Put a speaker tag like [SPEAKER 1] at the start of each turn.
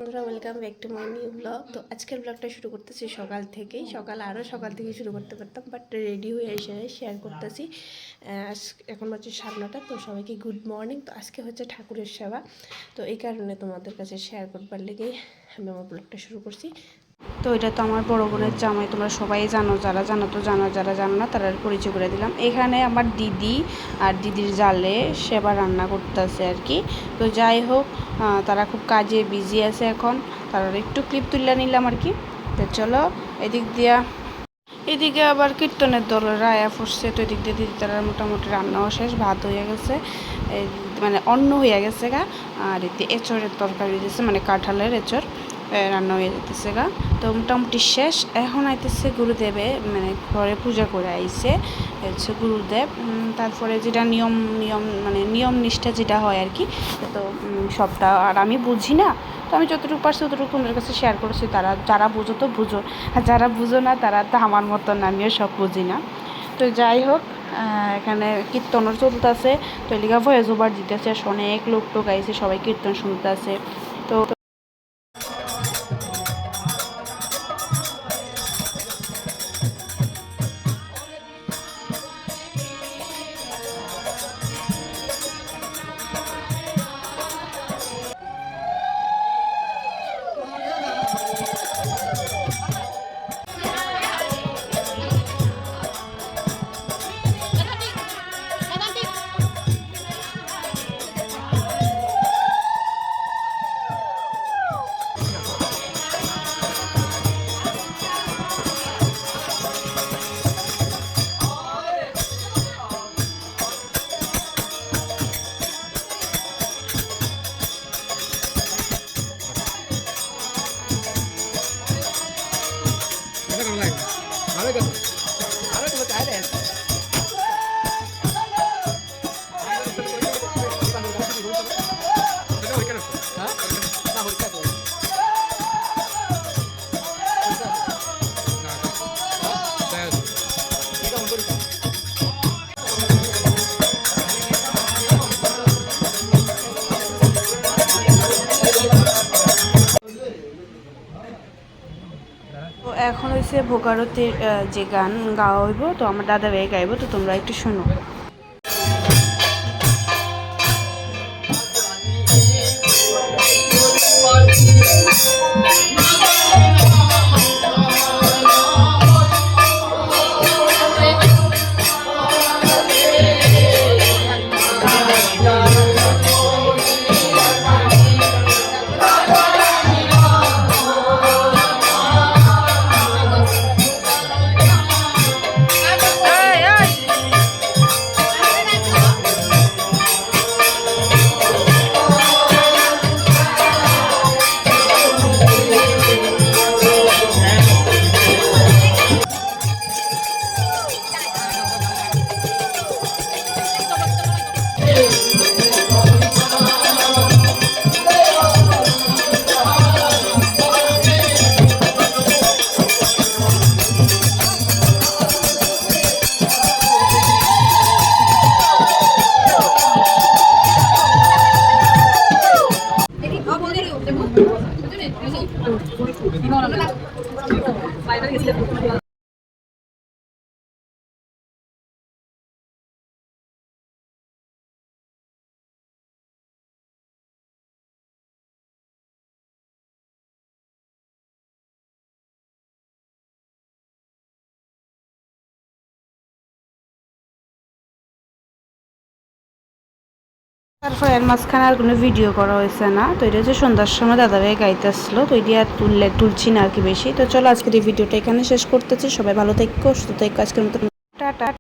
[SPEAKER 1] বন্ধুরা welcome back to my new blog. তো আজকের ব্লগটা শুরু করতেছি সকাল থেকেই। সকাল থেকে শুরু করতে পারতাম, বাট রেডি হয়ে এসে শেয়ার করতেছি। এখন হচ্ছে 9:30। তো সবাইকে গুড মর্নিং। তো আজকে হচ্ছে ঠাকুরের সেবা, তো এই কারণে তোমাদের কাছে শেয়ার করবার লেগে আমি আমার ব্লগটা শুরু করছি। তো এটা তো আমার বড় বোনের জামাই, তোমরা সবাই জানো, যারা জানো তো জানো, যারা জানো না তারা পরিচয় করে দিলাম। এখানে আমার দিদি আর দিদির জালে সেবা রান্না করতেছে আর কি। তো যাই হোক, তারা খুব কাজে বিজি আছে এখন, তারা একটু ক্লিপ তুলে নিলাম আর কি। তো চলো, এদিকে আবার কীর্তনের দলের আয়া পড়ছে। তো এদিক দিয়ে দিদি তারা মোটামুটি রান্নাও শেষ, ভাত হয়ে গেছে, মানে অন্ন হয়ে গেছে গা। আর এতে এঁচড়ের তরকারি দিয়েছে, মানে কাঁঠালের এঁচড় রান্না হয়ে যেতেছে গা। তো মোটামুটি শেষ। এখন আইতেছে গুরুদেবে, মানে ঘরে পূজা করে আইছে হচ্ছে গুরুদেব। তারপরে যেটা নিয়ম নিষ্ঠা যেটা হয় আর কি, তো সবটা আর আমি বুঝি না। তো আমি যতটুকু পারছি ততটুকু তোমাদের কাছে শেয়ার করেছি। যারা বুঝো তো বুঝো, আর যারা বুঝো না তারা তো আমার মতন, আমিও সব বুঝি না। তো যাই হোক, এখানে কীর্তনও চলতেছে। তো এলিগা ভয়েস ওভার দিতেছে, অনেক লোক টোক আইছে, সবাই কীর্তন শুনতেছে। তো এখন হয়েছে ভোগারতির যে গান গাওয়া হইব, তো আমার দাদা ভাই গাইব, তো তোমরা একটু শোনো। তারপর এর মাঝখানে আর কোনো ভিডিও করা হয়েছে না। তো এটা হচ্ছে সন্ধ্যার সময় দাদাভাই গাইতে আসলো, তো এটি আর তুলছি না আর কি বেশি। তো চলো, আজকের এই ভিডিওটা এখানে শেষ করতেছি। সবাই ভালো থেকো, সুস্থ থেকো। আজকের মতো টাটা।